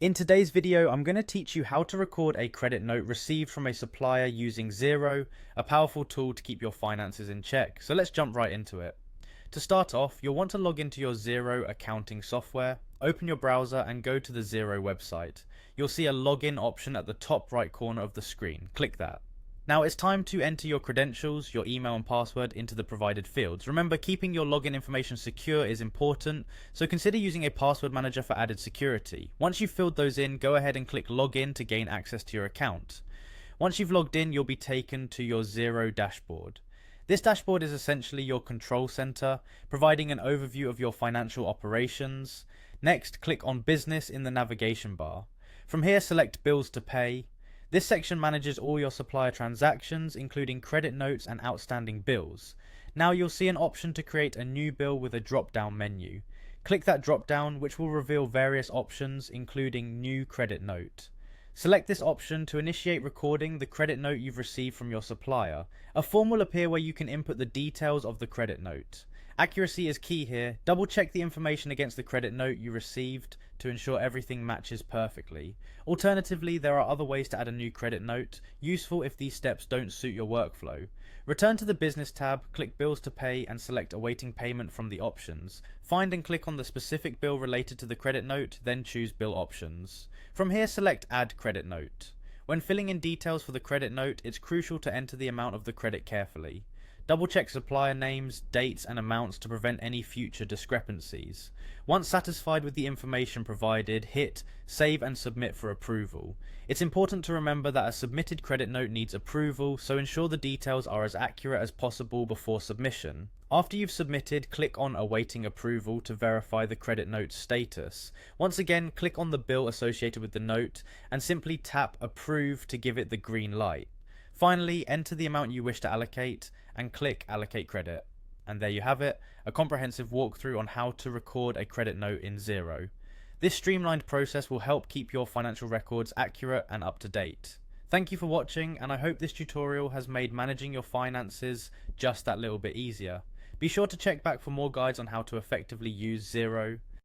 In today's video, I'm going to teach you how to record a credit note received from a supplier using Xero, a powerful tool to keep your finances in check. So let's jump right into it. To start off, you'll want to log into your Xero accounting software, open your browser and go to the Xero website. You'll see a login option at the top right corner of the screen. Click that. Now it's time to enter your credentials, your email and password into the provided fields. Remember, keeping your login information secure is important, so consider using a password manager for added security. Once you've filled those in, go ahead and click login to gain access to your account. Once you've logged in, you'll be taken to your Xero dashboard. This dashboard is essentially your control center, providing an overview of your financial operations. Next, click on Business in the navigation bar. From here, select Bills to Pay. This section manages all your supplier transactions, including credit notes and outstanding bills. Now you'll see an option to create a new bill with a drop-down menu. Click that drop-down, which will reveal various options, including New Credit Note. Select this option to initiate recording the credit note you've received from your supplier. A form will appear where you can input the details of the credit note. Accuracy is key here. Double check the information against the credit note you received to ensure everything matches perfectly. Alternatively, there are other ways to add a new credit note, useful if these steps don't suit your workflow. Return to the Business tab, click Bills to Pay and select Awaiting Payment from the options. Find and click on the specific bill related to the credit note, then choose Bill Options. From here, select Add Credit Note. When filling in details for the credit note, it's crucial to enter the amount of the credit carefully. Double check supplier names, dates and amounts to prevent any future discrepancies. Once satisfied with the information provided, hit Save and Submit for approval. It's important to remember that a submitted credit note needs approval, so ensure the details are as accurate as possible before submission. After you've submitted, click on Awaiting Approval to verify the credit note's status. Once again, click on the bill associated with the note and simply tap Approve to give it the green light. Finally, enter the amount you wish to allocate and click Allocate Credit. And there you have it, a comprehensive walkthrough on how to record a credit note in Xero. This streamlined process will help keep your financial records accurate and up to date. Thank you for watching, and I hope this tutorial has made managing your finances just that little bit easier. Be sure to check back for more guides on how to effectively use Xero.